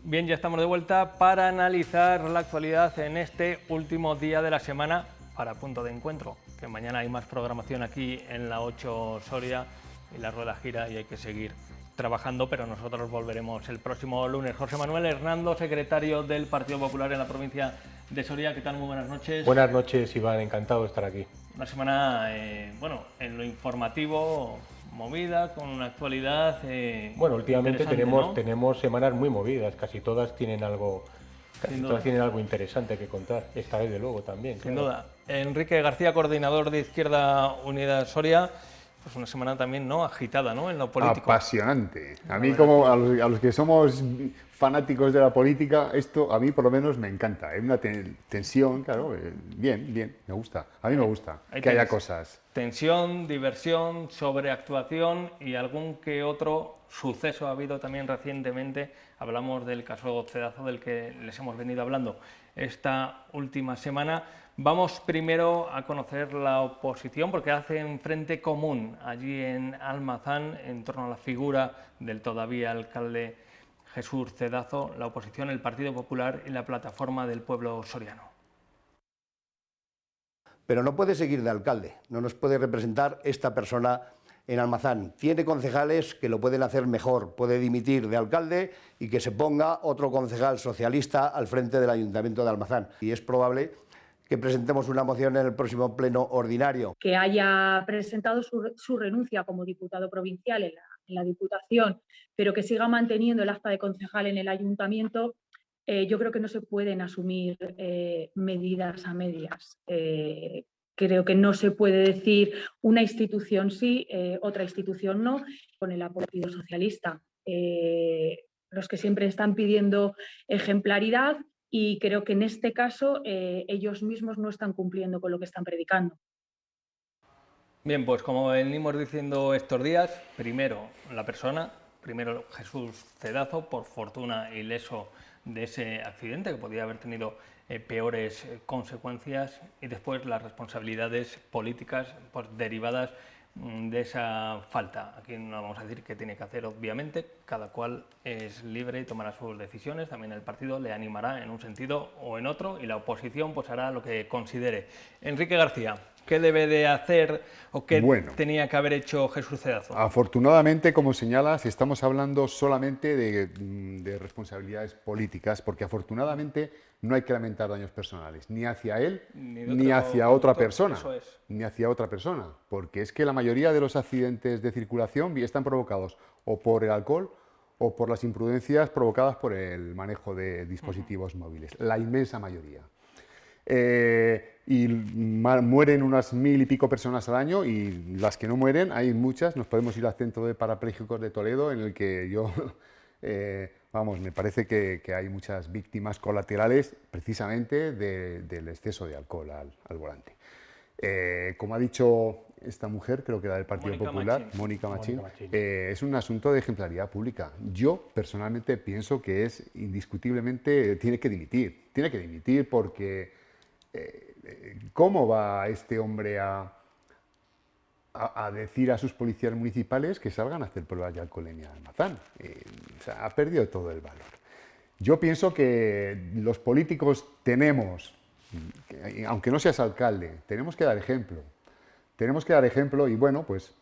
Bien, ya estamos de vuelta para analizar la actualidad en este último día de la semana para Punto de Encuentro, que mañana hay más programación aquí en la 8 Soria y la rueda gira y hay que seguir trabajando, pero nosotros volveremos el próximo lunes. José Manuel Hernando, secretario del Partido Popular en la provincia de Soria, ¿qué tal? Muy buenas noches. Buenas noches, Iván, encantado de estar aquí. Una semana, bueno, en lo informativo, movida, con una actualidad Bueno, últimamente ¿no? tenemos semanas muy movidas, casi todas tienen algo interesante que contar, esta vez de luego también. Sin claro. duda. Enrique García, coordinador de Izquierda Unida Soria, pues una semana también, ¿no?, agitada, ¿no?, en lo político. Apasionante. A mí, como a los que somos fanáticos de la política, esto a mí por lo menos me encanta. Hay una tensión, claro, bien, me gusta. A mí me gusta que haya cosas. Tensión, diversión, sobreactuación y algún que otro suceso ha habido también recientemente. Hablamos del caso Cedazo, del que les hemos venido hablando esta última semana. Vamos primero a conocer la oposición, porque hacen frente común allí en Almazán en torno a la figura del todavía alcalde Jesús Cedazo, la oposición, el Partido Popular y la Plataforma del Pueblo Soriano. Pero no puede seguir de alcalde, no nos puede representar esta persona en Almazán. Tiene concejales que lo pueden hacer mejor, puede dimitir de alcalde y que se ponga otro concejal socialista al frente del Ayuntamiento de Almazán. Y es probable que presentemos una moción en el próximo pleno ordinario. Que haya presentado su renuncia como diputado provincial en la Diputación, pero que siga manteniendo el acta de concejal en el Ayuntamiento, yo creo que no se pueden asumir medidas a medias. Creo que no se puede decir una institución sí, otra institución no, con el Partido Socialista. Los que siempre están pidiendo ejemplaridad, y creo que en este caso ellos mismos no están cumpliendo con lo que están predicando. Bien, pues como venimos diciendo estos días, primero la persona, primero Jesús Cedazo, por fortuna ileso de ese accidente que podía haber tenido peores consecuencias, y después las responsabilidades políticas pues, derivadas de esa falta. Aquí no vamos a decir qué tiene que hacer, obviamente, cada cual es libre y tomará sus decisiones, también el partido le animará en un sentido o en otro y la oposición pues hará lo que considere. Enrique García, ¿qué debe de hacer o qué tenía que haber hecho Jesús Cedazo? Afortunadamente, como señalas, estamos hablando solamente de responsabilidades políticas, porque afortunadamente no hay que lamentar daños personales, ni hacia él, ni hacia otra persona. Ni hacia otra persona, porque es que la mayoría de los accidentes de circulación están provocados o por el alcohol o por las imprudencias provocadas por el manejo de dispositivos móviles, la inmensa mayoría. Y mueren unas 1000 y pico personas al año, y las que no mueren, hay muchas. Nos podemos ir al centro de parapléjicos de Toledo, en el que yo, vamos, me parece que hay muchas víctimas colaterales precisamente del exceso de alcohol al volante. Como ha dicho esta mujer, creo que era del Partido Popular, Mónica Machín, es un asunto de ejemplaridad pública. Yo personalmente pienso que es indiscutiblemente, tiene que dimitir porque ¿cómo va este hombre a decir a sus policías municipales que salgan a hacer pruebas de alcoholemia en Almazán? O sea, ha perdido todo el valor. Yo pienso que los políticos tenemos, aunque no seas alcalde, tenemos que dar ejemplo. Tenemos que dar ejemplo y, bueno, pues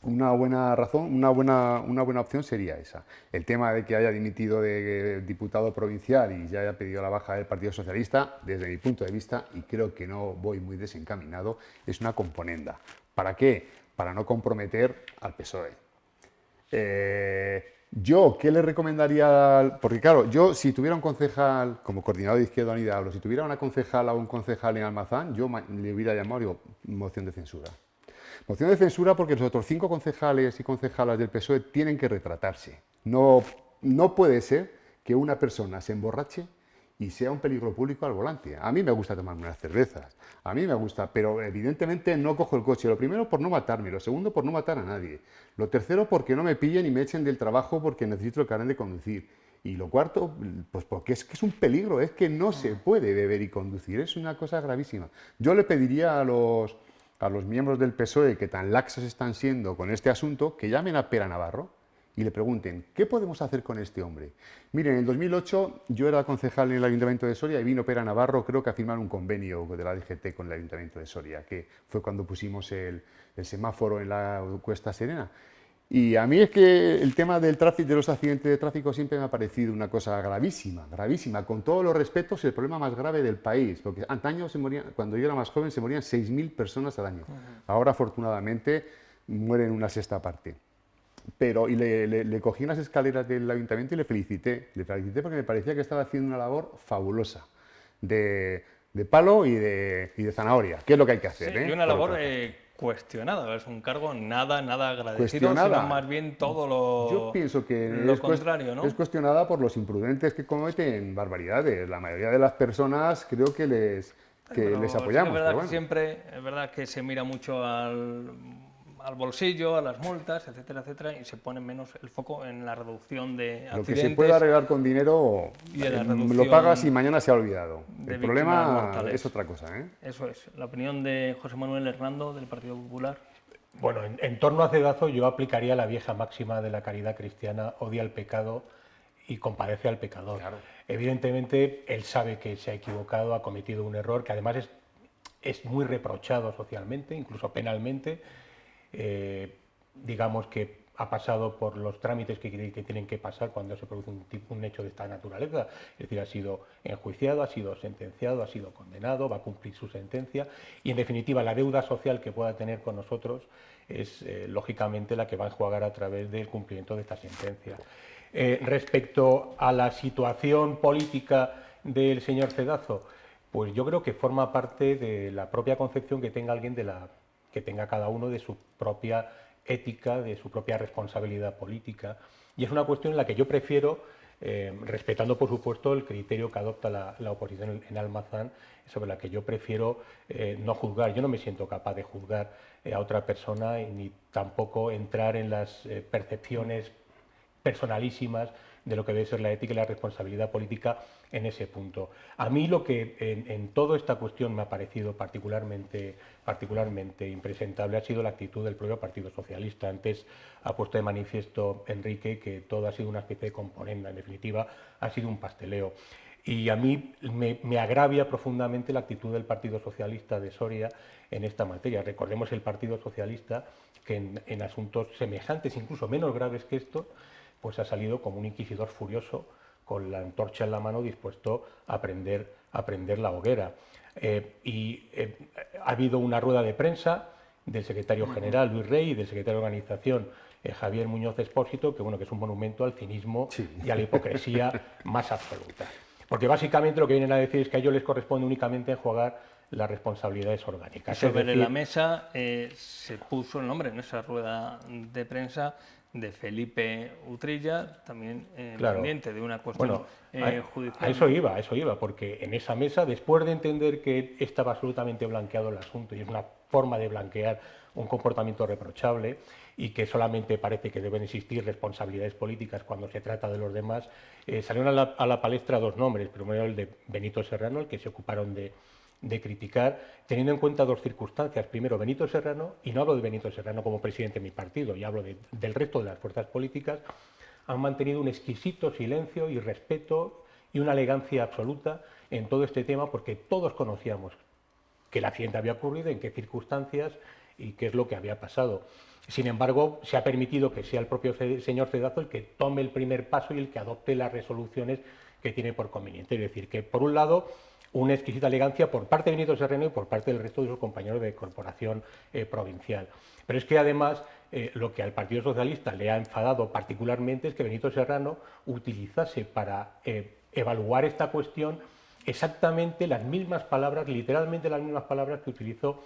una buena razón, una buena opción sería esa. El tema de que haya dimitido de diputado provincial y ya haya pedido la baja del Partido Socialista, desde mi punto de vista, y creo que no voy muy desencaminado, es una componenda. ¿Para qué? Para no comprometer al PSOE. Yo, ¿qué le recomendaría? Porque claro, yo si tuviera un concejal, como coordinador de Izquierda Unida, o si tuviera una concejala o un concejal en Almazán, yo le hubiera llamado moción de censura. Moción de censura porque los otros 5 concejales y concejalas del PSOE tienen que retratarse. No puede ser que una persona se emborrache y sea un peligro público al volante. A mí me gusta tomarme unas cervezas, a mí me gusta, pero evidentemente no cojo el coche. Lo primero, por no matarme; lo segundo, por no matar a nadie; lo tercero, porque no me pillen y me echen del trabajo porque necesito el carnet de conducir; y lo cuarto, pues porque es que es un peligro, es que no se puede beber y conducir, es una cosa gravísima. Yo le pediría a los miembros del PSOE, que tan laxos están siendo con este asunto, que llamen a Pera Navarro y le pregunten, ¿qué podemos hacer con este hombre? Miren, en el 2008 yo era concejal en el Ayuntamiento de Soria y vino Pera Navarro, creo que a firmar un convenio de la DGT con el Ayuntamiento de Soria, que fue cuando pusimos el semáforo en la Cuesta Serena. Y a mí es que el tema del tráfico, de los accidentes de tráfico siempre me ha parecido una cosa gravísima, gravísima, con todos los respetos, el problema más grave del país, porque antaño cuando yo era más joven se morían 6.000 personas al año. Ahora afortunadamente mueren una sexta parte. Pero le cogí unas escaleras del ayuntamiento y le felicité porque me parecía que estaba haciendo una labor fabulosa de palo y de zanahoria, que es lo que hay que hacer. Sí, y una labor cuestionada, es un cargo nada agradecido, sino más bien todo lo Yo pienso que lo contrario, ¿no? Es cuestionada por los imprudentes que cometen barbaridades. La mayoría de las personas creo que les apoyamos. Es verdad que se mira mucho al bolsillo, a las multas, etcétera, etcétera, y se pone menos el foco en la reducción de accidentes. Lo que se puede arreglar con dinero lo pagas y mañana se ha olvidado. El problema es otra cosa, ¿eh? Eso es. La opinión de José Manuel Hernando, del Partido Popular. Bueno, en torno a Cedazo yo aplicaría la vieja máxima de la caridad cristiana: odia al pecado y compadece al pecador. Claro. Evidentemente, él sabe que se ha equivocado, ha cometido un error que además es muy reprochado socialmente, incluso penalmente. Digamos que ha pasado por los trámites que tienen que pasar cuando se produce un hecho de esta naturaleza. Es decir, ha sido enjuiciado, ha sido sentenciado, ha sido condenado, va a cumplir su sentencia y, en definitiva, la deuda social que pueda tener con nosotros es, lógicamente, la que va a enjuagar a través del cumplimiento de esta sentencia. Respecto a la situación política del señor Cedazo, pues yo creo que forma parte de la propia concepción que tenga alguien que tenga cada uno de su propia ética, de su propia responsabilidad política. Y es una cuestión en la que yo prefiero, respetando por supuesto el criterio que adopta la oposición en Almazán, sobre la que yo prefiero no juzgar. Yo no me siento capaz de juzgar a otra persona ni tampoco entrar en las percepciones personalísimas de lo que debe ser la ética y la responsabilidad política en ese punto. A mí lo que en toda esta cuestión me ha parecido particularmente impresentable ha sido la actitud del propio Partido Socialista. Antes ha puesto de manifiesto Enrique que todo ha sido una especie de componenda, en definitiva ha sido un pasteleo. Y a mí me agravia profundamente la actitud del Partido Socialista de Soria en esta materia. Recordemos el Partido Socialista que en asuntos semejantes, incluso menos graves que estos, pues ha salido como un inquisidor furioso con la antorcha en la mano, dispuesto a prender la hoguera. Ha habido una rueda de prensa del secretario general Luis Rey y del secretario de organización Javier Muñoz Expósito, que es un monumento al cinismo y a la hipocresía más absoluta. Porque básicamente lo que vienen a decir es que a ellos les corresponde únicamente enjuagar las responsabilidades orgánicas. Sobre la mesa se puso el nombre en esa rueda de prensa de Felipe Utrilla, también pendiente de una cuestión judicial. A eso iba, porque en esa mesa, después de entender que estaba absolutamente blanqueado el asunto y es una forma de blanquear un comportamiento reprochable y que solamente parece que deben existir responsabilidades políticas cuando se trata de los demás, salieron a la palestra dos nombres. Primero el de Benito Serrano, el que se ocuparon de criticar, teniendo en cuenta dos circunstancias. Primero, Benito Serrano, y no hablo de Benito Serrano como presidente de mi partido, y hablo del resto de las fuerzas políticas, han mantenido un exquisito silencio y respeto y una elegancia absoluta en todo este tema, porque todos conocíamos que el accidente había ocurrido, en qué circunstancias y qué es lo que había pasado. Sin embargo, se ha permitido que sea el propio señor Cedazo el que tome el primer paso y el que adopte las resoluciones que tiene por conveniente. Es decir, que por un lado, una exquisita elegancia por parte de Benito Serrano y por parte del resto de sus compañeros de corporación provincial. Pero es que además lo que al Partido Socialista le ha enfadado particularmente es que Benito Serrano utilizase para evaluar esta cuestión exactamente las mismas palabras, literalmente las mismas palabras que utilizó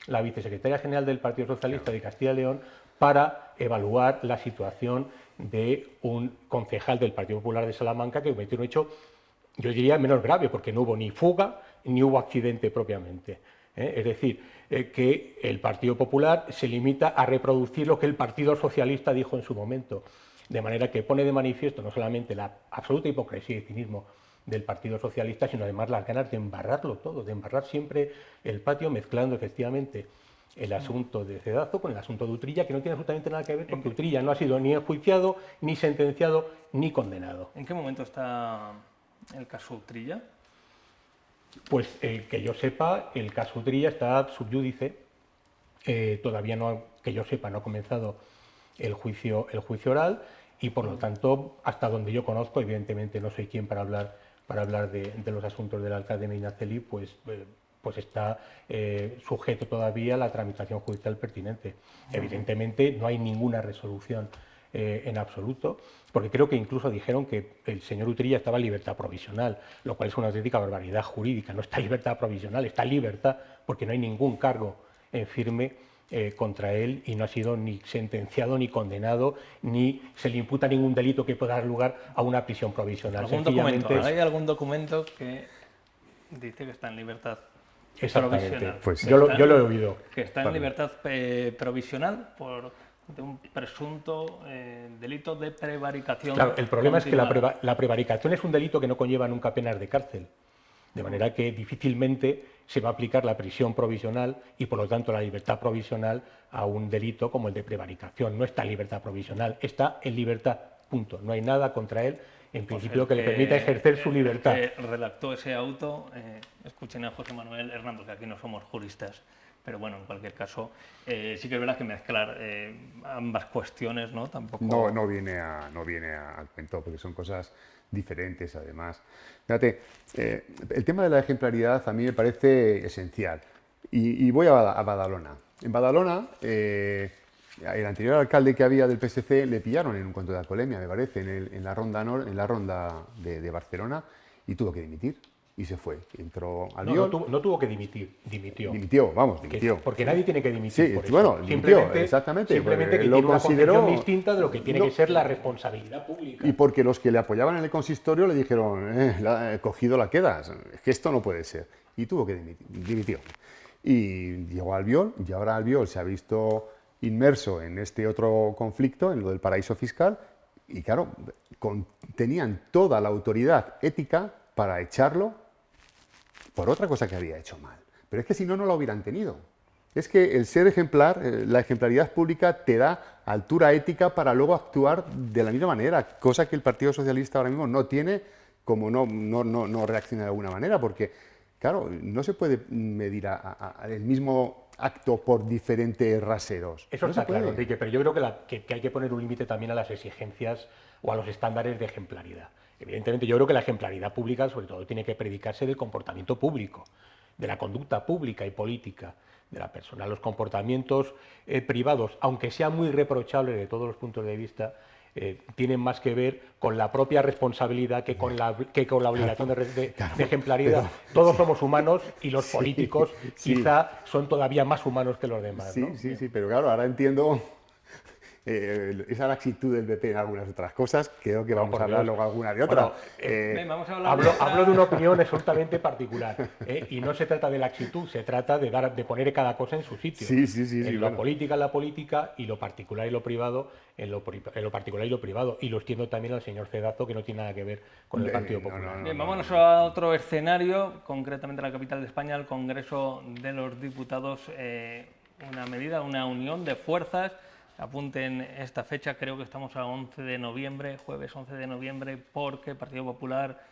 la vicesecretaria general del Partido Socialista de Castilla y León para evaluar la situación de un concejal del Partido Popular de Salamanca que cometió un hecho, yo diría, menos grave, porque no hubo ni fuga ni hubo accidente propiamente. Es decir, que el Partido Popular se limita a reproducir lo que el Partido Socialista dijo en su momento, de manera que pone de manifiesto no solamente la absoluta hipocresía y cinismo del Partido Socialista, sino además las ganas de embarrarlo todo, de embarrar siempre el patio, mezclando efectivamente el asunto de Cedazo con el asunto de Utrilla, que no tiene absolutamente nada que ver, porque Utrilla no ha sido ni enjuiciado, ni sentenciado, ni condenado. ¿En qué momento está el caso Utrilla? Pues que yo sepa, el caso Utrilla está sub judice, todavía no, que yo sepa, no ha comenzado el juicio oral, y por lo tanto, hasta donde yo conozco, evidentemente no soy quien para hablar de los asuntos del alcalde Medinaceli, pues está sujeto todavía a la tramitación judicial pertinente. Evidentemente no hay ninguna resolución en absoluto, porque creo que incluso dijeron que el señor Utrilla estaba en libertad provisional, lo cual es una auténtica barbaridad jurídica. No está en libertad provisional, está en libertad porque no hay ningún cargo en firme contra él y no ha sido ni sentenciado ni condenado, ni se le imputa ningún delito que pueda dar lugar a una prisión provisional. ¿Hay algún documento que dice que está en libertad provisional? Pues yo lo he oído. Que está en libertad provisional por de un presunto delito de prevaricación. Claro, el problema continuada. es que la prevaricación es un delito que no conlleva nunca penas de cárcel, de manera que difícilmente se va a aplicar la prisión provisional y por lo tanto la libertad provisional a un delito como el de prevaricación. No está en libertad provisional, está en libertad, punto. No hay nada contra él, en principio, que le permita ejercer su libertad. El que redactó ese auto, escuchen a José Manuel Hernández, que aquí no somos juristas, pero bueno, en cualquier caso, sí que es verdad que mezclar ambas cuestiones, ¿no? Tampoco... No viene a cuento, porque son cosas diferentes, además. Fíjate, el tema de la ejemplaridad a mí me parece esencial. Y voy a Badalona. En Badalona, el anterior alcalde que había del PSC le pillaron en un cuento de alcoholemia, me parece, en la ronda de Barcelona, y tuvo que dimitir. Y se fue. Entró al No tuvo que dimitir, dimitió. Dimitió. Porque nadie tiene que dimitir. Sí, por eso. bueno, dimitió, exactamente. Simplemente que lo tiene una consideró concepción distinta de lo que tiene que ser la responsabilidad pública. Y porque los que le apoyaban en el consistorio le dijeron, cogido la quedas, es que esto no puede ser. Y tuvo que dimitió. Y llegó Albiol, y ahora Albiol se ha visto inmerso en este otro conflicto, en lo del paraíso fiscal, y claro, tenían toda la autoridad ética para echarlo por otra cosa que había hecho mal. Pero es que si no, no la hubieran tenido. Es que el ser ejemplar, la ejemplaridad pública te da altura ética para luego actuar de la misma manera, cosa que el Partido Socialista ahora mismo no tiene, como no reacciona de alguna manera, porque, claro, no se puede medir el mismo acto por diferentes raseros. Eso no está se puede. claro, Enrique, pero yo creo que hay que poner un límite también a las exigencias o a los estándares de ejemplaridad. Evidentemente, yo creo que la ejemplaridad pública, sobre todo, tiene que predicarse del comportamiento público, de la conducta pública y política de la persona. Los comportamientos privados, aunque sean muy reprochables de todos los puntos de vista, tienen más que ver con la propia responsabilidad que con la obligación de ejemplaridad. Todos somos humanos y los políticos quizá son todavía más humanos que los demás, ¿no? Sí, pero claro, ahora entiendo esa laxitud del BP en algunas otras cosas. Creo que vamos a hablar luego alguna de otra. Hablo de una opinión absolutamente particular, y no se trata de laxitud, se trata de poner cada cosa en su sitio. Lo política en la política y lo particular y lo privado en lo particular y lo privado. Y lo extiendo también al señor Cedazo, que no tiene nada que ver con el Partido Popular. Bien, vámonos a otro escenario, concretamente la capital de España, el Congreso de los Diputados. Una medida, una unión de fuerzas. Apunten esta fecha, creo que estamos a 11 de noviembre, jueves 11 de noviembre, porque el Partido Popular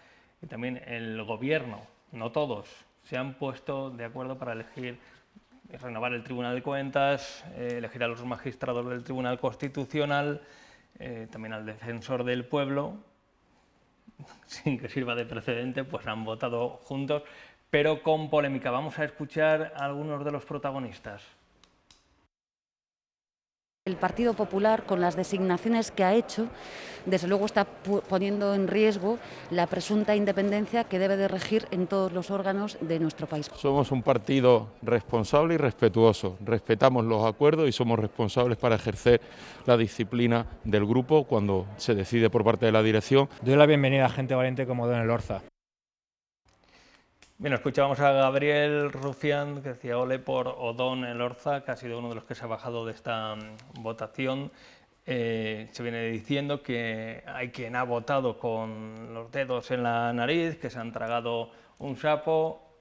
y también el Gobierno, no todos, se han puesto de acuerdo para renovar el Tribunal de Cuentas, elegir a los magistrados del Tribunal Constitucional, también al Defensor del Pueblo, sin que sirva de precedente, pues han votado juntos, pero con polémica. Vamos a escuchar a algunos de los protagonistas. El Partido Popular, con las designaciones que ha hecho, desde luego está poniendo en riesgo la presunta independencia que debe de regir en todos los órganos de nuestro país. Somos un partido responsable y respetuoso. Respetamos los acuerdos y somos responsables para ejercer la disciplina del grupo cuando se decide por parte de la dirección. Doy la bienvenida a gente valiente como Don Elorza. Bien, escuchábamos a Gabriel Rufián, que decía ole por Odón Elorza, que ha sido uno de los que se ha bajado de esta votación. Se viene diciendo que hay quien ha votado con los dedos en la nariz, que se han tragado un sapo.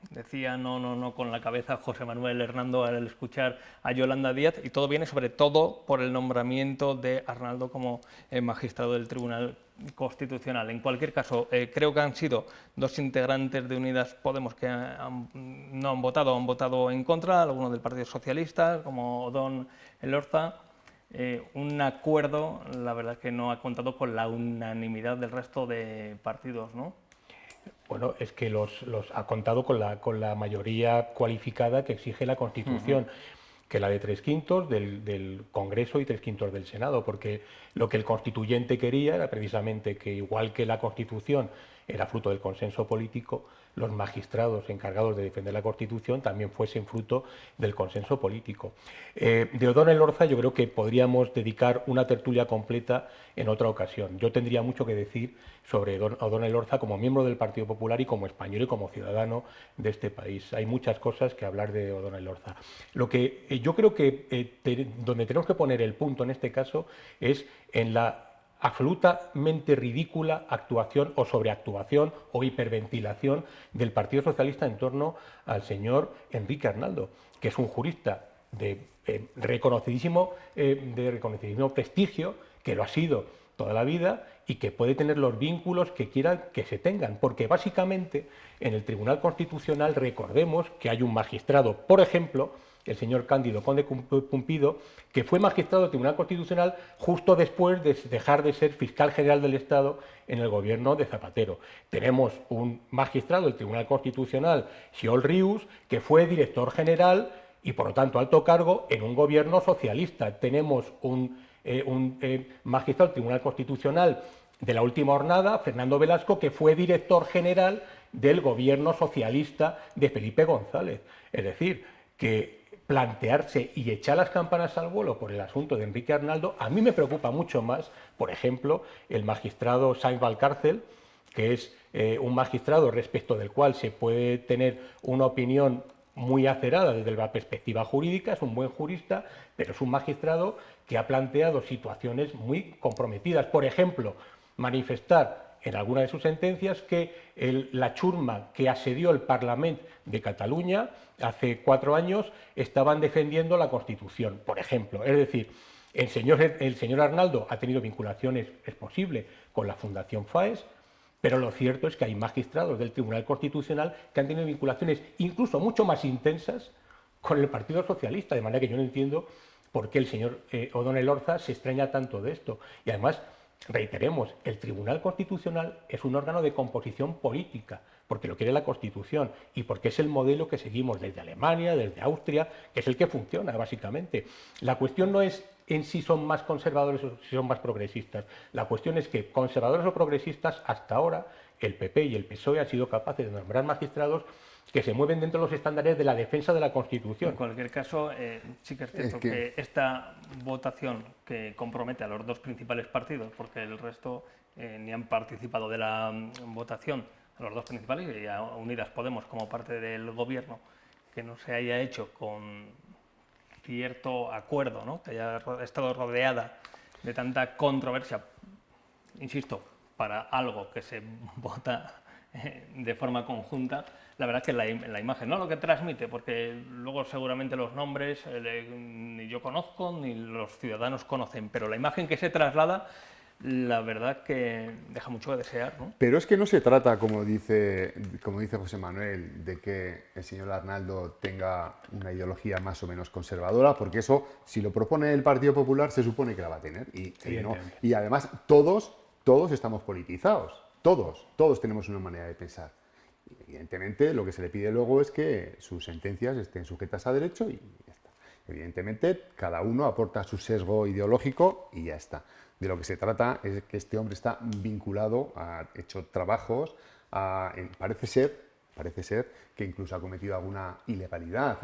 Decía no con la cabeza José Manuel Hernando al escuchar a Yolanda Díaz, y todo viene sobre todo por el nombramiento de Arnaldo como magistrado del Tribunal Constitucional. En cualquier caso, creo que han sido dos integrantes de Unidas Podemos que no han votado en contra, algunos del Partido Socialista, como Odón Elorza. Un acuerdo, la verdad, que no ha contado con la unanimidad del resto de partidos, ¿no? Bueno, es que los ha contado con la mayoría cualificada que exige la Constitución, que la de 3/5 del Congreso y 3/5 del Senado, porque lo que el constituyente quería era precisamente que, igual que la Constitución era fruto del consenso político, los magistrados encargados de defender la Constitución también fuesen fruto del consenso político. De Odón Elorza yo creo que podríamos dedicar una tertulia completa en otra ocasión. Yo tendría mucho que decir sobre Odón Elorza como miembro del Partido Popular y como español y como ciudadano de este país. Hay muchas cosas que hablar de Odón Elorza. Lo que yo creo que donde tenemos que poner el punto en este caso es en la absolutamente ridícula actuación o sobreactuación o hiperventilación del Partido Socialista en torno al señor Enrique Arnaldo, que es un jurista de reconocidísimo prestigio, que lo ha sido toda la vida y que puede tener los vínculos que quieran que se tengan, porque básicamente en el Tribunal Constitucional recordemos que hay un magistrado, por ejemplo, el señor Cándido Conde Pumpido, que fue magistrado del Tribunal Constitucional justo después de dejar de ser fiscal general del Estado en el gobierno de Zapatero. Tenemos un magistrado del Tribunal Constitucional, Xiol Rius, que fue director general y por lo tanto alto cargo en un gobierno socialista. Tenemos un magistrado del Tribunal Constitucional de la última jornada, Fernando Velasco, que fue director general del gobierno socialista de Felipe González. Es decir, que plantearse y echar las campanas al vuelo por el asunto de Enrique Arnaldo, a mí me preocupa mucho más, por ejemplo, el magistrado Sainz Valcárcel, que es un magistrado respecto del cual se puede tener una opinión muy acerada desde la perspectiva jurídica, es un buen jurista, pero es un magistrado que ha planteado situaciones muy comprometidas. Por ejemplo, manifestar en alguna de sus sentencias que la chusma que asedió el Parlamento de Cataluña hace 4 años estaban defendiendo la Constitución, por ejemplo. Es decir, el señor Arnaldo ha tenido vinculaciones, es posible, con la Fundación FAES, pero lo cierto es que hay magistrados del Tribunal Constitucional que han tenido vinculaciones incluso mucho más intensas con el Partido Socialista, de manera que yo no entiendo por qué el señor Odón Elorza se extraña tanto de esto. Y además, reiteremos, el Tribunal Constitucional es un órgano de composición política, porque lo quiere la Constitución y porque es el modelo que seguimos desde Alemania, desde Austria, que es el que funciona, básicamente. La cuestión no es en si son más conservadores o si son más progresistas. La cuestión es que, conservadores o progresistas, hasta ahora el PP y el PSOE han sido capaces de nombrar magistrados que se mueven dentro de los estándares de la defensa de la Constitución. En cualquier caso, sí que es cierto que esta votación que compromete a los dos principales partidos, porque el resto ni han participado de la votación, a los dos principales, y a Unidas Podemos como parte del Gobierno, que no se haya hecho con cierto acuerdo, ¿no? Que haya estado rodeada de tanta controversia, insisto, para algo que se vota de forma conjunta, la verdad es que la imagen, no lo que transmite, porque luego seguramente los nombres ni yo conozco ni los ciudadanos conocen, pero la imagen que se traslada, la verdad que deja mucho que desear, ¿no? Pero es que no se trata, como dice José Manuel, de que el señor Arnaldo tenga una ideología más o menos conservadora, porque eso, si lo propone el Partido Popular, se supone que la va a tener. Y además, todos estamos politizados. Todos tenemos una manera de pensar. Evidentemente, lo que se le pide luego es que sus sentencias estén sujetas a derecho y ya está. Evidentemente, cada uno aporta su sesgo ideológico y ya está. De lo que se trata es que este hombre está vinculado, ha hecho trabajos, parece ser que incluso ha cometido alguna ilegalidad.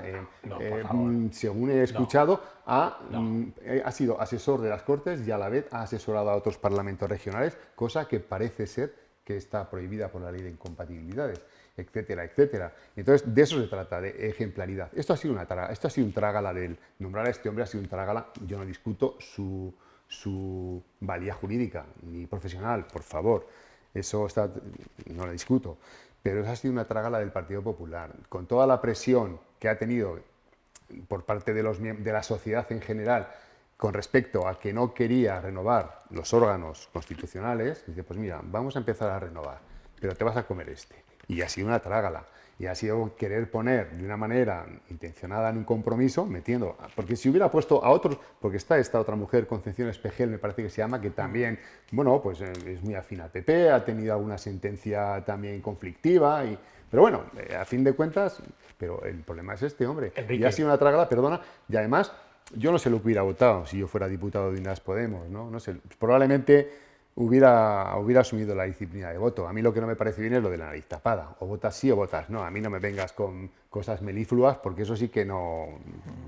Según he escuchado, ha sido asesor de las Cortes y a la vez ha asesorado a otros parlamentos regionales, cosa que parece ser que está prohibida por la ley de incompatibilidades, etcétera, etcétera. Entonces, de eso se trata, de ejemplaridad. Esto ha sido un trágala del nombrar a este hombre, ha sido un trágala. Yo no discuto su valía jurídica ni profesional, por favor. Eso no lo discuto. pero esa ha sido una trágala del Partido Popular. Con toda la presión que ha tenido por parte de la sociedad en general con respecto a que no quería renovar los órganos constitucionales, dice, pues mira, vamos a empezar a renovar, pero te vas a comer este. Y ha sido una trágala. Y ha sido querer poner de una manera intencionada en un compromiso, metiendo... Porque si hubiera puesto a otros... Porque está esta otra mujer, Concepción Espejel, me parece que se llama, que también, bueno, pues es muy afín al PP, ha tenido alguna sentencia también conflictiva, pero bueno, a fin de cuentas, pero el problema es este hombre. Enrique. Y ha sido una trágala, perdona, y además, yo no sé lo que hubiera votado si yo fuera diputado de Unidas Podemos, ¿no? No sé, probablemente... Hubiera asumido la disciplina de voto. A mí lo que no me parece bien es lo de la nariz tapada. O votas sí o votas no. A mí no me vengas con cosas melifluas porque eso sí que no,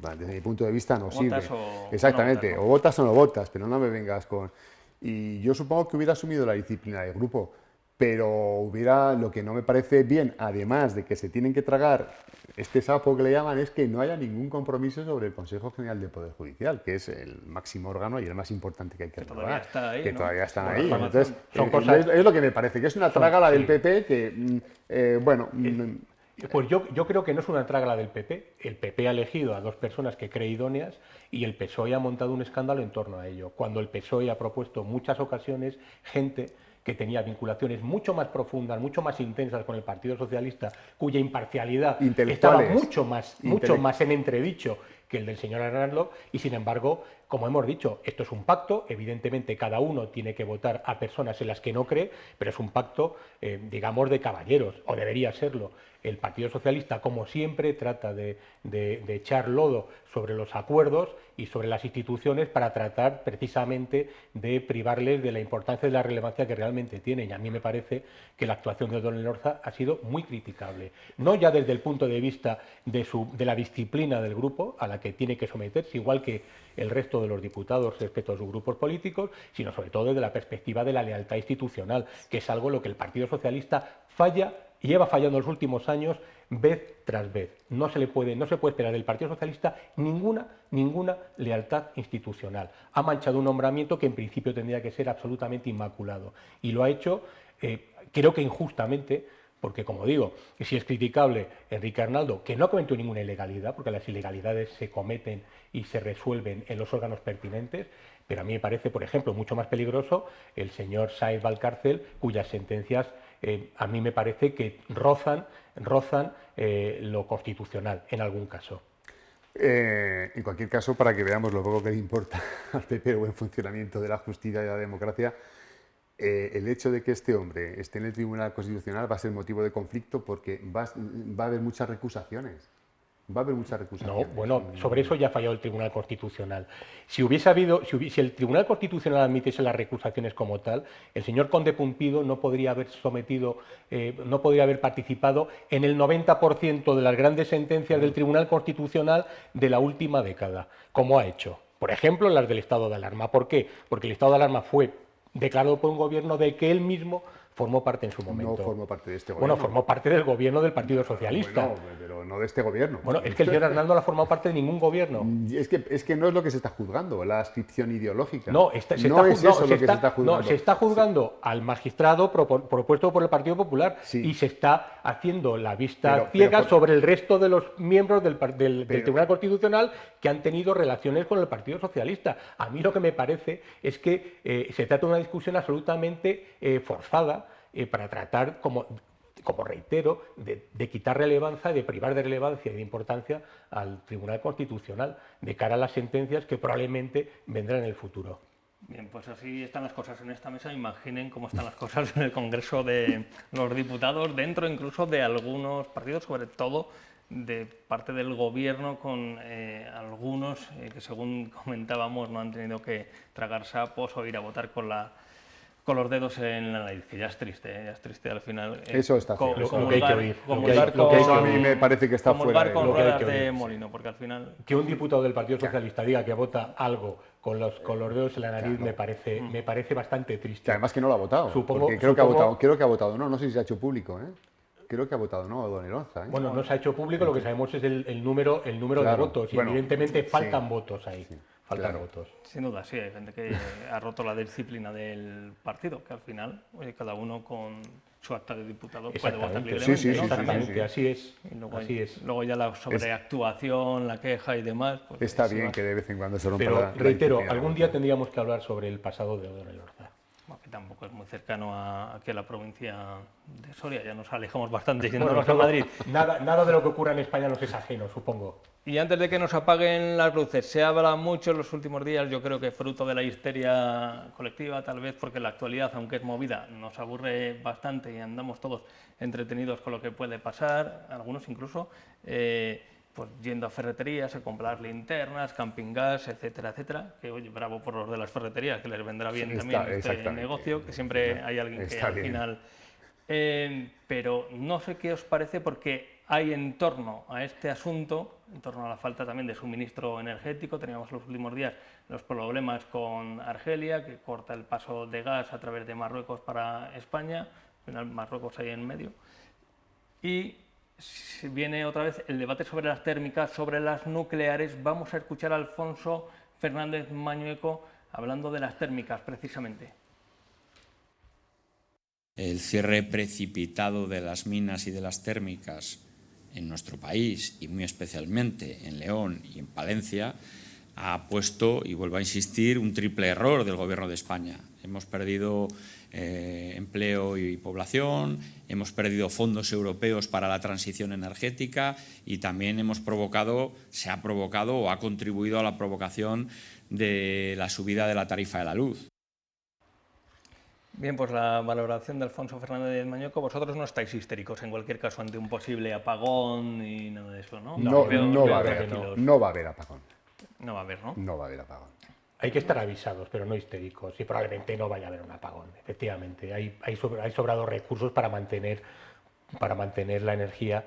desde mi punto de vista, no sirve. Exactamente. O votas o no votas, pero no me vengas con... Y yo supongo que hubiera asumido la disciplina de grupo, pero lo que no me parece bien, además de que se tienen que tragar este sapo que le llaman, es que no haya ningún compromiso sobre el Consejo General del Poder Judicial, que es el máximo órgano y el más importante que hay que renovar. Todavía están ahí. Entonces, es lo que me parece, que es una trágala del PP que, bueno... Pues yo creo que no es una trágala del PP. El PP ha elegido a dos personas que cree idóneas y el PSOE ha montado un escándalo en torno a ello. Cuando el PSOE ha propuesto en muchas ocasiones gente que tenía vinculaciones mucho más profundas, mucho más intensas con el Partido Socialista, cuya imparcialidad estaba mucho más en entredicho que el del señor Arnaldo, y sin embargo, como hemos dicho, esto es un pacto, evidentemente cada uno tiene que votar a personas en las que no cree, pero es un pacto, digamos, de caballeros, o debería serlo. El Partido Socialista, como siempre, trata de echar lodo sobre los acuerdos y sobre las instituciones para tratar precisamente de privarles de la importancia y de la relevancia que realmente tienen. Y a mí me parece que la actuación de don Elorza ha sido muy criticable. No ya desde el punto de vista de la disciplina del grupo, a la que tiene que someterse, igual que el resto de los diputados respecto a sus grupos políticos, sino sobre todo desde la perspectiva de la lealtad institucional, que es algo en lo que el Partido Socialista falla y lleva fallando en los últimos años vez tras vez. No se puede esperar del Partido Socialista ninguna lealtad institucional. Ha manchado un nombramiento que en principio tendría que ser absolutamente inmaculado. Y lo ha hecho, creo que injustamente, porque como digo, si es criticable Enrique Arnaldo, que no ha cometido ninguna ilegalidad, porque las ilegalidades se cometen y se resuelven en los órganos pertinentes, pero a mí me parece, por ejemplo, mucho más peligroso el señor Sáenz Valcárcel, cuyas sentencias a mí me parece que rozan lo constitucional en algún caso. En cualquier caso, para que veamos lo poco que le importa al PP el buen funcionamiento de la justicia y de la democracia, el hecho de que este hombre esté en el Tribunal Constitucional va a ser motivo de conflicto porque va a haber muchas recusaciones. Va a haber muchas recusaciones. No, bueno, sobre eso ya ha fallado el Tribunal Constitucional. Si el Tribunal Constitucional admitiese las recusaciones como tal, el señor Conde Pumpido no podría haber participado en el 90% de las grandes sentencias del Tribunal Constitucional de la última década, como ha hecho. Por ejemplo, las del estado de alarma. ¿Por qué? Porque el estado de alarma fue declarado por un gobierno del que él mismo formó parte en su momento. No formó parte de este gobierno. Bueno, formó parte del gobierno del Partido Socialista. Bueno, pero no de este gobierno. Bueno, es que el señor Arnaldo no ha formado parte de ningún gobierno. Es que no es lo que se está juzgando, la adscripción ideológica. No, se está juzgando al magistrado propuesto por el Partido Popular, sí. Y se está haciendo la vista ciega sobre el resto de los miembros del Tribunal Constitucional que han tenido relaciones con el Partido Socialista. A mí lo que me parece es que se trata de una discusión absolutamente forzada para tratar, como reitero, de quitar relevancia, de privar de relevancia y de importancia al Tribunal Constitucional de cara a las sentencias que probablemente vendrán en el futuro. Bien, pues así están las cosas en esta mesa. Imaginen cómo están las cosas en el Congreso de los Diputados, dentro incluso de algunos partidos, sobre todo de parte del Gobierno, con algunos que, según comentábamos, no han tenido que tragar sapos o ir a votar con los dedos en la nariz, que ya es triste al final. Eso está lo que hay que oír. Eso a mí me parece que está fuera de con ruedas de molino, porque al final... Que un diputado del Partido Socialista diga que vota algo con los dedos en la nariz me parece bastante triste. Que además que no lo ha votado, porque creo que ha votado, no sé si se ha hecho público, Creo que ha votado no, don Elorza. Bueno, no se ha hecho público, lo que sabemos es el número de votos, y evidentemente faltan votos ahí. Sí. faltan Claro. votos. Sin duda, sí, hay gente que ha roto la disciplina del partido, que al final, oye, cada uno con su acta de diputado puede votar Exactamente. libremente, Sí, sí, ¿no? sí, También. Exactamente, así es. Y luego, Así es. luego ya la sobreactuación, la queja y demás. Pues Está se bien va. que de vez en cuando se rompa Pero la reitero, disciplina. algún día tendríamos que hablar sobre el pasado de O'Donnell Orza. Bueno, que tampoco es muy cercano aquí a la provincia de Soria, ya nos alejamos bastante Bueno, yéndonos a Madrid. nada de lo que ocurra en España nos es ajeno, supongo. Y antes de que nos apaguen las luces, se habla mucho en los últimos días, yo creo que fruto de la histeria colectiva, tal vez porque la actualidad, aunque es movida, nos aburre bastante y andamos todos entretenidos con lo que puede pasar, algunos incluso, pues yendo a ferreterías a comprar linternas, camping gas, etcétera, etcétera. Que oye, bravo por los de las ferreterías, que les vendrá bien también este exactamente. negocio, que siempre hay alguien que Está al bien. final... pero no sé qué os parece porque hay en torno a este asunto, en torno a la falta también de suministro energético, teníamos los últimos días los problemas con Argelia, que corta el paso de gas a través de Marruecos para España, al final Marruecos ahí en medio, y viene otra vez el debate sobre las térmicas, sobre las nucleares. Vamos a escuchar a Alfonso Fernández Mañueco hablando de las térmicas precisamente. El cierre precipitado de las minas y de las térmicas en nuestro país y muy especialmente en León y en Palencia ha puesto, y vuelvo a insistir, un triple error del Gobierno de España. Hemos perdido empleo y población, hemos perdido fondos europeos para la transición energética y también se ha provocado o ha contribuido a la provocación de la subida de la tarifa de la luz. Bien, pues la valoración de Alfonso Fernández Mañueco. Vosotros no estáis histéricos en cualquier caso ante un posible apagón y nada de eso, ¿no? No, no va a haber, tranquilos. no va a haber apagón. No va a haber, ¿no? No va a haber apagón. Hay que estar avisados, pero no histéricos, y probablemente no vaya a haber un apagón. Efectivamente, hay sobrados recursos para mantener la energía,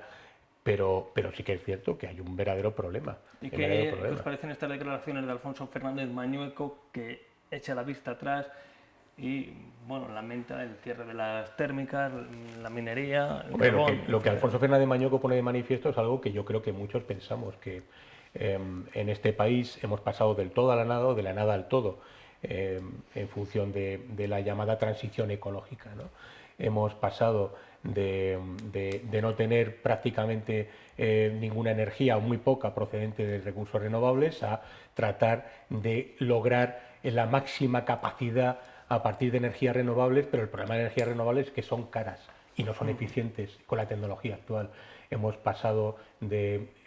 pero sí que es cierto que hay un verdadero problema. ¿Y un verdadero qué problema. os parecen estas declaraciones de Alfonso Fernández Mañueco, que echa la vista atrás y bueno, lamenta el cierre de las térmicas, la minería, el Hombre, carbón? lo que Alfonso Fernández Mañueco pone de manifiesto es algo que yo creo que muchos pensamos, que en este país hemos pasado del todo a la nada o de la nada al todo, en función de la llamada transición ecológica, ¿no? Hemos pasado de no tener prácticamente ninguna energía o muy poca procedente de recursos renovables a tratar de lograr la máxima capacidad a partir de energías renovables, pero el problema de energías renovables es que son caras y no son eficientes con la tecnología actual. Hemos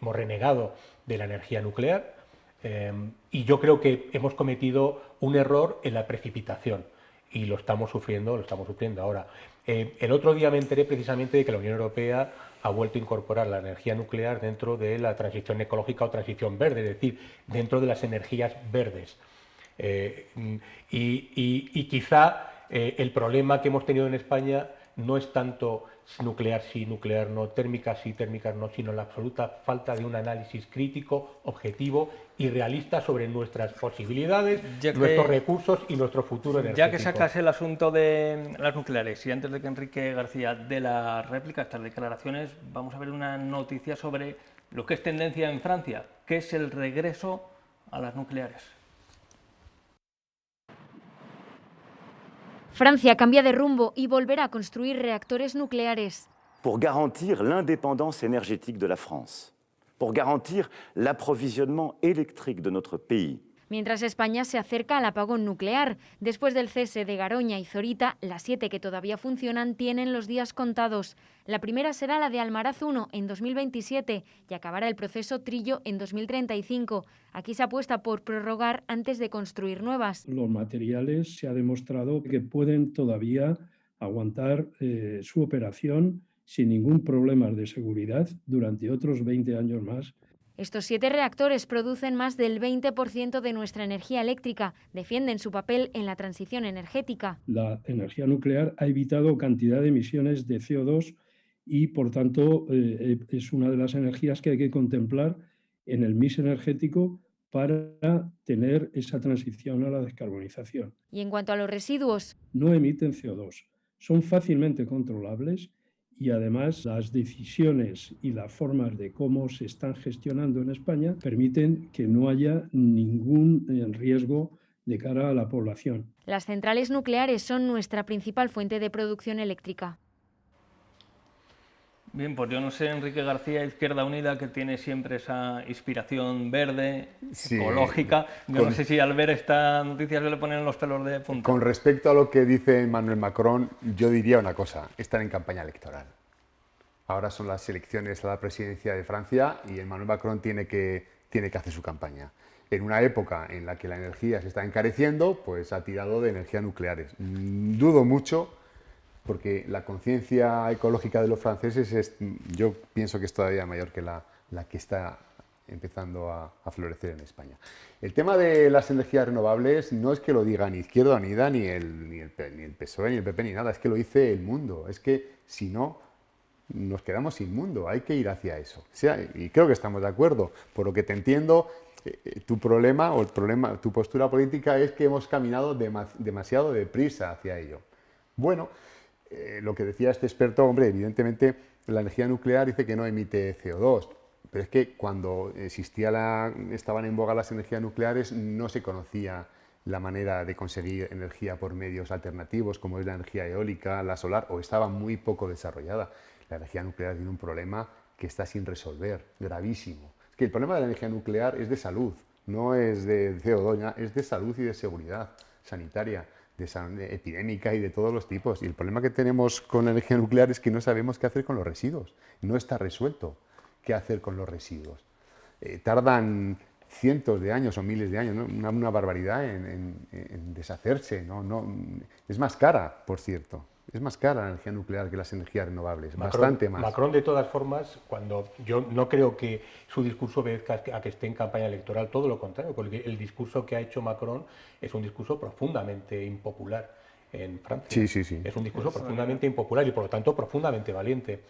renegado de la energía nuclear y yo creo que hemos cometido un error en la precipitación y lo estamos sufriendo ahora. El otro día me enteré precisamente de que la Unión Europea ha vuelto a incorporar la energía nuclear dentro de la transición ecológica o transición verde, es decir, dentro de las energías verdes. Y quizá el problema que hemos tenido en España no es tanto nuclear sí, nuclear no, térmicas sí, térmicas no, sino la absoluta falta de un análisis crítico, objetivo y realista sobre nuestras posibilidades, nuestros recursos y nuestro futuro energético. Ya que sacas el asunto de las nucleares y antes de que Enrique García dé la réplica a estas declaraciones, vamos a ver una noticia sobre lo que es tendencia en Francia, que es el regreso a las nucleares. Francia cambia de rumbo y volverá a construir reactores nucleares. Pour garantir l'indépendance énergétique de la France, pour garantir l'approvisionnement électrique de notre pays. Mientras España se acerca al apagón nuclear. Después del cese de Garoña y Zorita, las 7 que todavía funcionan tienen los días contados. La primera será la de Almaraz 1 en 2027 y acabará el proceso Trillo en 2035. Aquí se apuesta por prorrogar antes de construir nuevas. Los materiales se ha demostrado que pueden todavía aguantar su operación sin ningún problema de seguridad durante otros 20 años más. Estos 7 reactores producen más del 20% de nuestra energía eléctrica. Defienden su papel en la transición energética. La energía nuclear ha evitado cantidad de emisiones de CO2 y, por tanto, es una de las energías que hay que contemplar en el mix energético para tener esa transición a la descarbonización. Y en cuanto a los residuos, no emiten CO2, son fácilmente controlables y además las decisiones y las formas de cómo se están gestionando en España permiten que no haya ningún riesgo de cara a la población. Las centrales nucleares son nuestra principal fuente de producción eléctrica. Bien, pues yo no sé, Enrique García, Izquierda Unida, que tiene siempre esa inspiración verde, Sí, ecológica. Yo no sé si al ver esta noticia se le ponen los pelos de punta. Con respecto a lo que dice Emmanuel Macron, yo diría una cosa: están en campaña electoral. Ahora son las elecciones a la presidencia de Francia y Emmanuel Macron tiene que hacer su campaña. En una época en la que la energía se está encareciendo, pues ha tirado de energías nucleares. Dudo mucho, porque la conciencia ecológica de los franceses yo pienso que es todavía mayor que la que está empezando a florecer en España. El tema de las energías renovables no es que lo diga ni Izquierda Unida, ni el PSOE, ni el PP, ni nada, es que lo dice el mundo. Es que si no, nos quedamos sin mundo, hay que ir hacia eso. O sea, y creo que estamos de acuerdo. Por lo que te entiendo, tu postura política es que hemos caminado demasiado deprisa hacia ello. Bueno, lo que decía este experto, hombre, evidentemente la energía nuclear dice que no emite CO2, pero es que cuando estaban en boga las energías nucleares no se conocía la manera de conseguir energía por medios alternativos como es la energía eólica, la solar, o estaba muy poco desarrollada. La energía nuclear tiene un problema que está sin resolver, gravísimo. Es que el problema de la energía nuclear es de salud, no es de CO2, es de salud y de seguridad sanitaria, epidémica y de todos los tipos. Y el problema que tenemos con la energía nuclear es que no sabemos qué hacer con los residuos. No está resuelto qué hacer con los residuos. Tardan cientos de años o miles de años, ¿no? una barbaridad en deshacerse. ¿No? Es más cara, por cierto. Es más cara la energía nuclear que las energías renovables, bastante más. Macron, de todas formas, yo no creo que su discurso obedezca a que esté en campaña electoral, todo lo contrario, porque el discurso que ha hecho Macron es un discurso profundamente impopular en Francia. Sí. Es un discurso profundamente impopular y, por lo tanto, profundamente valiente.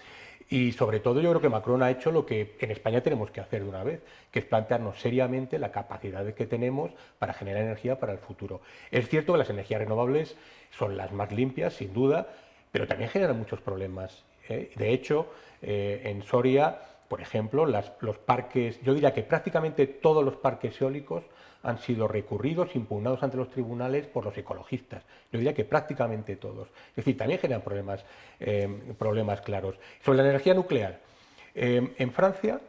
Y, sobre todo, yo creo que Macron ha hecho lo que en España tenemos que hacer de una vez, que es plantearnos seriamente la capacidad que tenemos para generar energía para el futuro. Es cierto que las energías renovables son las más limpias, sin duda, pero también generan muchos problemas. De hecho, en Soria, por ejemplo, los parques, yo diría que prácticamente todos los parques eólicos han sido recurridos, impugnados ante los tribunales por los ecologistas. Yo diría que prácticamente todos. Es decir, también generan problemas claros. Sobre la energía nuclear, en Francia,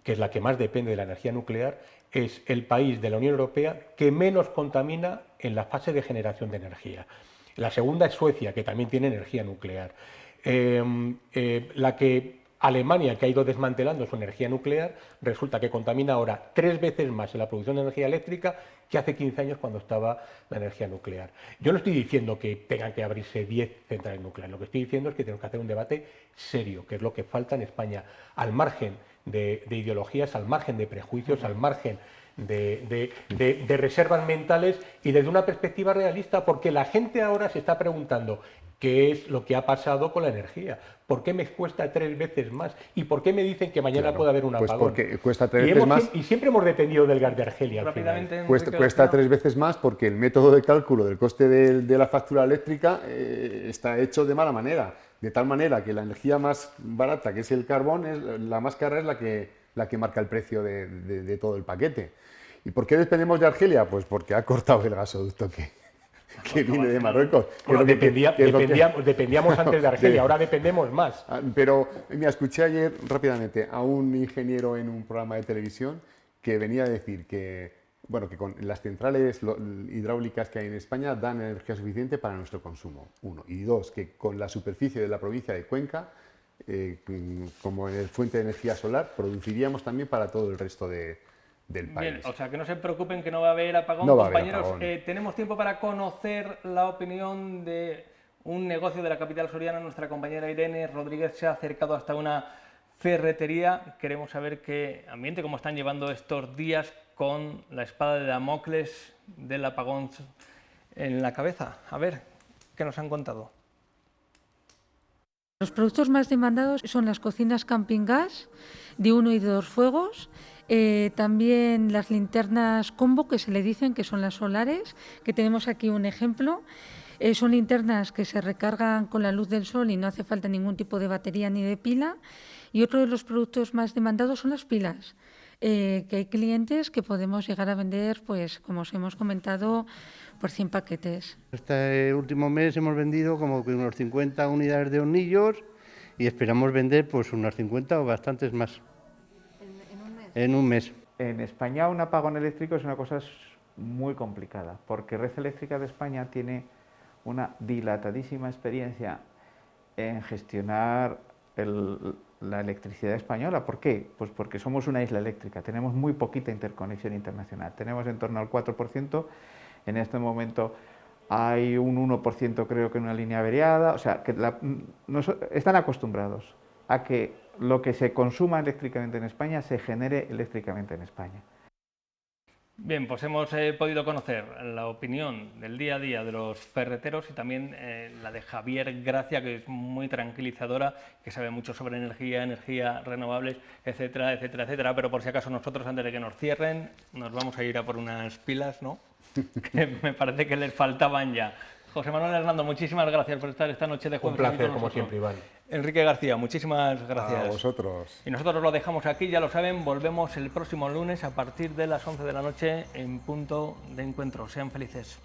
que es la que más depende de la energía nuclear, es el país de la Unión Europea que menos contamina en la fase de generación de energía. La segunda es Suecia, que también tiene energía nuclear. Alemania, que ha ido desmantelando su energía nuclear, resulta que contamina ahora 3 veces más en la producción de energía eléctrica que hace 15 años cuando estaba la energía nuclear. Yo no estoy diciendo que tengan que abrirse 10 centrales nucleares, lo que estoy diciendo es que tenemos que hacer un debate serio, que es lo que falta en España, al margen de ideologías, al margen de prejuicios, al margen de reservas mentales y desde una perspectiva realista, porque la gente ahora se está preguntando qué es lo que ha pasado con la energía, por qué me cuesta 3 veces más y por qué me dicen que mañana puede haber un apagón. Porque cuesta 3 veces más. Y siempre hemos dependido del gas de Argelia. Al final. Cuesta 3 veces más porque el método de cálculo del coste de la factura eléctrica está hecho de mala manera, de tal manera que la energía más barata, que es el carbón, la más cara es la que marca el precio de todo el paquete. ¿Y por qué dependemos de Argelia? Pues porque ha cortado el gasoducto que viene de Marruecos. Bueno, dependíamos antes de Argelia, ahora dependemos más. Pero mira, escuché ayer rápidamente a un ingeniero en un programa de televisión que venía a decir que con las centrales hidráulicas que hay en España dan energía suficiente para nuestro consumo, 1. Y 2, que con la superficie de la provincia de Cuenca, como fuente de energía solar, produciríamos también para todo el resto del país. Bien, o sea, que no se preocupen que no va a haber apagón, no compañeros. Va a haber apagón. Tenemos tiempo para conocer la opinión de un negocio de la capital soriana. Nuestra compañera Irene Rodríguez se ha acercado hasta una ferretería. Queremos saber qué ambiente, cómo están llevando estos días con la espada de Damocles del apagón en la cabeza. A ver, ¿qué nos han contado? Los productos más demandados son las cocinas camping gas de 1 y 2 fuegos, también las linternas combo, que se le dicen que son las solares, que tenemos aquí un ejemplo, Son linternas que se recargan con la luz del sol y no hace falta ningún tipo de batería ni de pila. Y otro de los productos más demandados son las pilas, que hay clientes que podemos llegar a vender, pues como os hemos comentado, por 100 paquetes. Este último mes hemos vendido como que unos 50 unidades de hornillos y esperamos vender pues unas 50 o bastantes más. ¿En un mes? En España un apagón eléctrico es una cosa muy complicada, porque Red Eléctrica de España tiene una dilatadísima experiencia en gestionar la electricidad española. ¿Por qué? Pues porque somos una isla eléctrica, tenemos muy poquita interconexión internacional, tenemos en torno al 4%, en este momento hay un 1% creo que en una línea averiada, o sea, que están acostumbrados a que lo que se consuma eléctricamente en España se genere eléctricamente en España. Bien, pues hemos podido conocer la opinión del día a día de los ferreteros y también la de Javier Gracia, que es muy tranquilizadora, que sabe mucho sobre energías renovables, etcétera, etcétera, etcétera. Pero por si acaso nosotros, antes de que nos cierren, nos vamos a ir a por unas pilas, ¿no? Que me parece que les faltaban ya. José Manuel Hernando, muchísimas gracias por estar esta noche de jueves. Un placer, como siempre, Iván. Enrique García, muchísimas gracias. A vosotros. Y nosotros lo dejamos aquí, ya lo saben, volvemos el próximo lunes a partir de las 11 de la noche en punto de encuentro. Sean felices.